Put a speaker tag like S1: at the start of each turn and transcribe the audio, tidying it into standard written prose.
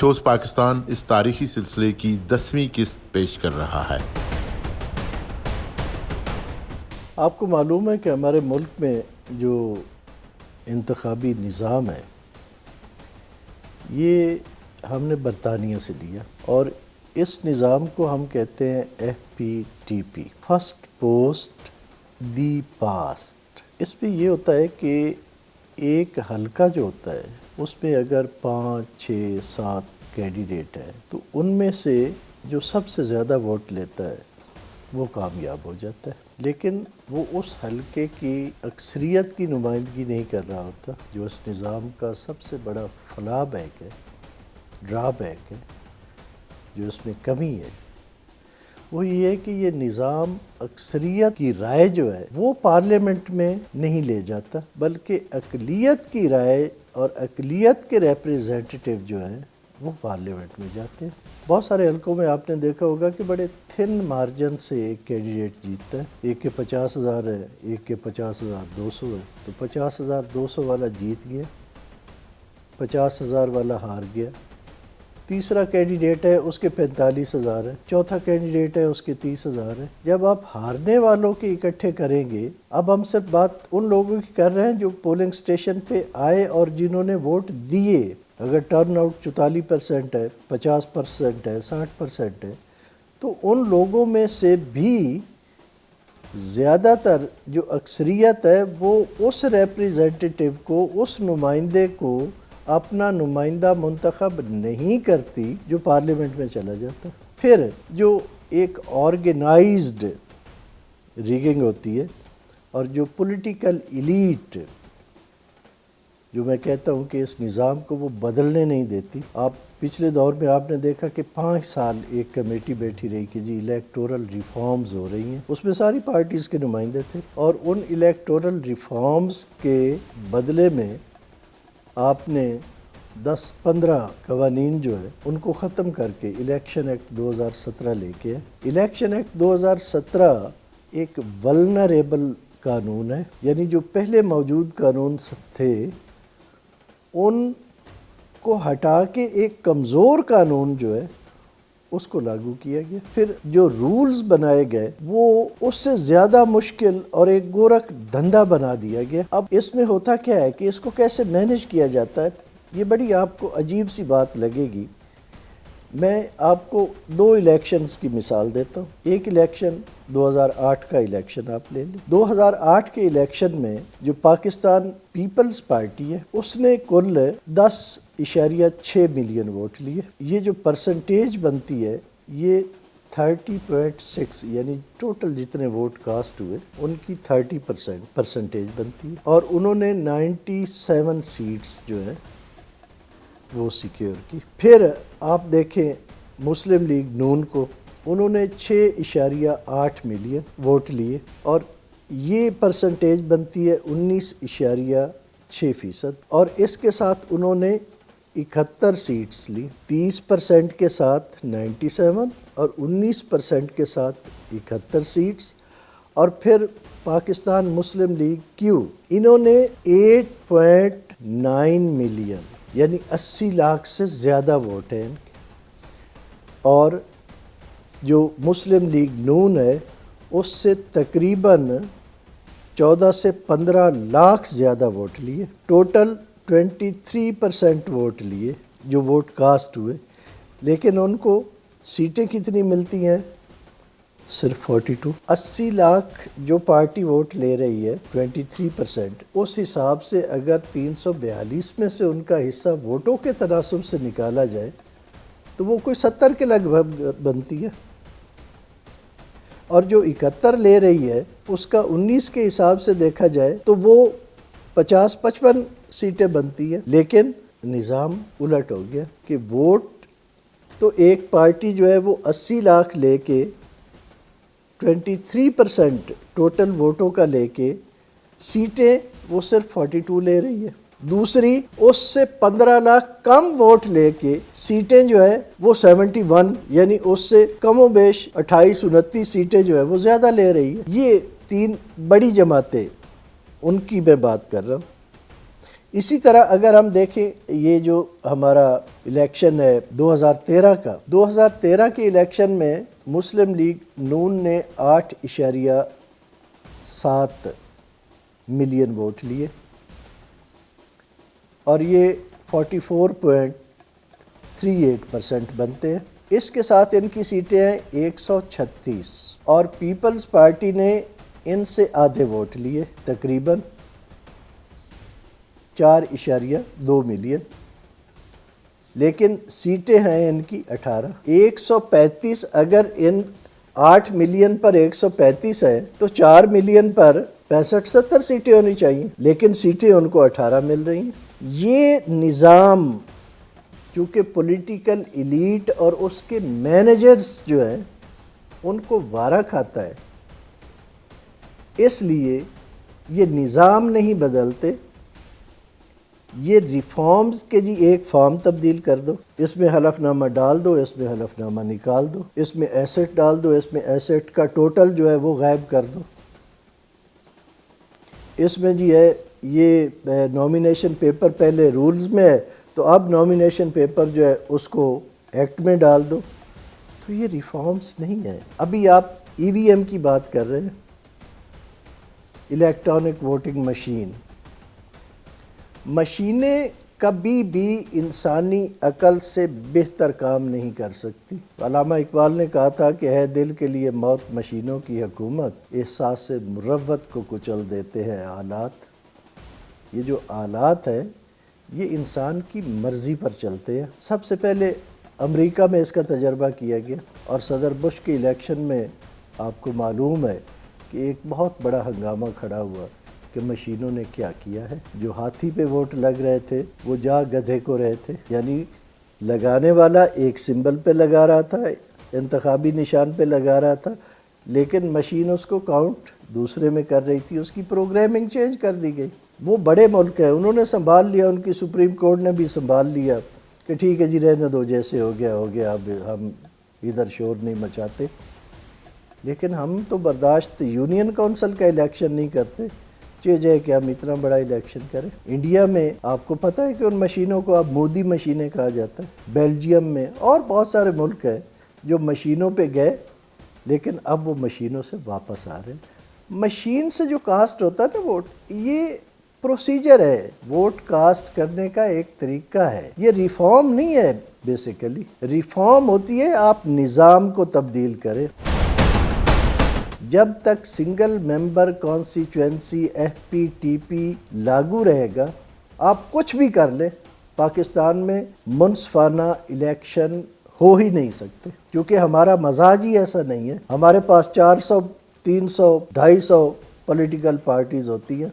S1: Shows Pakistan اس تاریخی سلسلے کی 10ویں قسط پیش کر رہا ہے۔
S2: آپ کو معلوم ہے کہ ہمارے ملک میں جو انتخابی نظام ہے یہ ہم نے برطانیہ سے لیا، اور اس نظام کو ہم کہتے ہیں FPTP، first post the past. اس میں یہ ہوتا ہے کہ ایک حلقہ جو ہوتا ہے اس میں اگر 5، 6، 7 کینڈیڈیٹ ہیں تو ان میں سے جو سب سے زیادہ ووٹ لیتا ہے وہ کامیاب ہو جاتا ہے، لیکن وہ اس حلقے کی اکثریت کی نمائندگی نہیں کر رہا ہوتا۔ جو اس نظام کا سب سے بڑا فلا بیک ہے، ڈرا بیک ہے، جو اس میں کمی ہے، وہ یہ ہے کہ یہ نظام اکثریت کی رائے جو ہے وہ پارلیمنٹ میں نہیں لے جاتا، بلکہ اقلیت کی رائے اور اقلیت کے ریپریزنٹیٹیو جو ہیں وہ پارلیمنٹ میں جاتے ہیں۔ بہت سارے حلقوں میں آپ نے دیکھا ہوگا کہ بڑے تھن مارجن سے ایک کینڈیڈیٹ جیتتا ہے، ایک کے 50,000 ہے، ایک کے 50,200 ہے، تو 50,200 والا جیت گیا، 50,000 والا ہار گیا۔ تیسرا کینڈیڈیٹ ہے اس کے 45,000 ہے، چوتھا کینڈیڈیٹ ہے اس کے 30,000 ہے۔ جب آپ ہارنے والوں کے اکٹھے کریں گے، اب ہم صرف بات ان لوگوں کی کر رہے ہیں جو پولنگ سٹیشن پہ آئے اور جنہوں نے ووٹ دیے، اگر ٹرن آؤٹ 44% ہے، 50% ہے، 60% ہے، تو ان لوگوں میں سے بھی زیادہ تر جو اکثریت ہے وہ اس ریپریزنٹیٹیو کو، اس نمائندے کو اپنا نمائندہ منتخب نہیں کرتی جو پارلیمنٹ میں چلا جاتا۔ پھر جو ایک آرگنائزڈ ریگنگ ہوتی ہے اور جو پولیٹیکل ایلیٹ، جو میں کہتا ہوں کہ اس نظام کو وہ بدلنے نہیں دیتی۔ آپ پچھلے دور میں آپ نے دیکھا کہ 5 سال ایک کمیٹی بیٹھی رہی کہ جی الیکٹورل ریفارمز ہو رہی ہیں، اس میں ساری پارٹیز کے نمائندے تھے، اور ان الیکٹورل ریفارمز کے بدلے میں آپ نے 10-15 قوانین جو ہے ان کو ختم کر کے الیکشن ایکٹ 2017 لے کے الیکشن ایکٹ 2017 ایک ولنریبل قانون ہے، یعنی جو پہلے موجود قانون تھے ان کو ہٹا کے ایک کمزور قانون جو ہے اس کو لاگو کیا گیا۔ پھر جو رولز بنائے گئے وہ اس سے زیادہ مشکل اور ایک گورکھ دھندا بنا دیا گیا۔ اب اس میں ہوتا کیا ہے کہ اس کو کیسے مینیج کیا جاتا ہے، یہ بڑی آپ کو عجیب سی بات لگے گی۔ میں آپ کو 2 الیکشنز کی مثال دیتا ہوں۔ ایک الیکشن 2008 کا الیکشن آپ لے لیں۔ 2008 کے الیکشن میں جو پاکستان پیپلز پارٹی ہے اس نے کل 10.6 ملین ووٹ لیے۔ یہ جو پرسنٹیج بنتی ہے یہ 30.6، یعنی ٹوٹل جتنے ووٹ کاسٹ ہوئے ان کی 30% پرسنٹیج بنتی ہے، اور انہوں نے 97 سیٹس جو ہیں وہ سیکیور کی۔ پھر آپ دیکھیں مسلم لیگ نون کو، انہوں نے 6.8 ملین ووٹ لیے، اور یہ پرسنٹیج بنتی ہے 19.6%، اور اس کے ساتھ انہوں نے 71 سیٹس لی، 30% کے ساتھ 97 اور 19% کے ساتھ 71 سیٹس۔ اور پھر پاکستان مسلم لیگ کیو، انہوں نے 8.9 ملین یعنی 80 لاکھ سے زیادہ ووٹ ہیں ان کے، اور جو مسلم لیگ نون ہے اس سے تقریباً 14 سے 15 لاکھ زیادہ ووٹ لیے، ٹوٹل 23% ووٹ لیے جو ووٹ کاسٹ ہوئے، لیکن ان کو سیٹیں کتنی ملتی ہیں؟ صرف 42۔ 80 لاکھ جو پارٹی ووٹ لے رہی ہے 23%، اس حساب سے اگر 342 میں سے ان کا حصہ ووٹوں کے تناسب سے نکالا جائے تو وہ کوئی 70 کے لگ بھگ بنتی ہے، اور جو 71 لے رہی ہے اس کا 19 کے حساب سے دیکھا جائے تو وہ 50-55 سیٹیں بنتی ہیں۔ لیکن نظام الٹ ہو گیا کہ ووٹ تو ایک پارٹی جو ہے وہ 80 لاکھ لے کے 23% ٹوٹل ووٹوں کا لے کے سیٹیں وہ صرف 42 لے رہی ہے، دوسری اس سے 15 لاکھ کم ووٹ لے کے سیٹیں جو ہے وہ 71 یعنی اس سے کم و بیش 28-29 سیٹیں جو ہے وہ زیادہ لے رہی ہے۔ یہ 3 بڑی جماعتیں ان کی میں بات کر رہا ہوں۔ اسی طرح اگر ہم دیکھیں یہ جو ہمارا الیکشن ہے 2013 کا، 2013 کے الیکشن میں مسلم لیگ نون نے 8.7 ملین ووٹ لیے اور یہ 44.38% بنتے ہیں۔ اس کے ساتھ ان کی سیٹیں ہیں 136 اور پیپلز پارٹی نے ان سے آدھے ووٹ لیے، تقریباً 4.2 ملین، لیکن سیٹیں ہیں ان کی 18۔ 135 اگر ان 8 ملین پر 135 ہے تو 4 ملین پر 65-70 سیٹیں ہونی چاہیے، لیکن سیٹیں ان کو 18 مل رہی ہیں۔ یہ نظام چونکہ پولیٹیکل ایلیٹ اور اس کے مینیجرز جو ہیں ان کو وارہ کھاتا ہے، اس لیے یہ نظام نہیں بدلتے۔ یہ ریفارمز کے جی ایک فارم تبدیل کر دو، اس میں حلف نامہ ڈال دو، اس میں حلف نامہ نکال دو، اس میں ایسٹ ڈال دو، اس میں ایسٹ کا ٹوٹل جو ہے وہ غائب کر دو، اس میں جی ہے یہ نومینیشن پیپر پہلے رولز میں ہے تو اب نومینیشن پیپر جو ہے اس کو ایکٹ میں ڈال دو، تو یہ ریفارمز نہیں ہیں۔ ابھی آپ ای وی ایم کی بات کر رہے ہیں، الیکٹرانک ووٹنگ مشینیں کبھی بھی انسانی عقل سے بہتر کام نہیں کر سکتی۔ علامہ اقبال نے کہا تھا کہ ہے دل کے لیے موت مشینوں کی حکومت، احساس مروت کو کچل دیتے ہیں آلات۔ یہ جو آلات ہیں یہ انسان کی مرضی پر چلتے ہیں۔ سب سے پہلے امریکہ میں اس کا تجربہ کیا گیا اور صدر بش کے الیکشن میں آپ کو معلوم ہے کہ ایک بہت بڑا ہنگامہ کھڑا ہوا کہ مشینوں نے کیا کیا ہے۔ جو ہاتھی پہ ووٹ لگ رہے تھے وہ جا گدھے کو رہے تھے، یعنی لگانے والا ایک سمبل پہ لگا رہا تھا، انتخابی نشان پہ لگا رہا تھا، لیکن مشین اس کو کاؤنٹ دوسرے میں کر رہی تھی، اس کی پروگرامنگ چینج کر دی گئی۔ وہ بڑے ملک ہیں، انہوں نے سنبھال لیا، ان کی سپریم کورٹ نے بھی سنبھال لیا کہ ٹھیک ہے جی رہنے دو، جیسے ہو گیا، اب ہم ادھر شور نہیں مچاتے۔ لیکن ہم تو برداشت یونین کونسل کا الیکشن نہیں کرتے، جائے کہ ہم اتنا بڑا الیکشن کریں۔ انڈیا میں آپ کو پتہ ہے کہ ان مشینوں کو اب مودی مشینیں کہا جاتا ہے۔ بیلجیم میں اور بہت سارے ملک ہیں جو مشینوں پہ گئے لیکن اب وہ مشینوں سے واپس آ رہے ہیں۔ مشین سے جو کاسٹ ہوتا ہے نا ووٹ، یہ پروسیجر ہے، ووٹ کاسٹ کرنے کا ایک طریقہ ہے، یہ ریفارم نہیں ہے۔ بیسیکلی ریفارم ہوتی ہے آپ نظام کو تبدیل کریں۔ جب تک single member constituency F P T P لاگو رہے گا، آپ کچھ بھی کر لیں، پاکستان میں منصفانہ الیکشن ہو ہی نہیں سکتے، کیونکہ ہمارا مزاج ہی ایسا نہیں ہے۔ ہمارے پاس 400 300 250 پولیٹیکل پارٹیز ہوتی ہیں،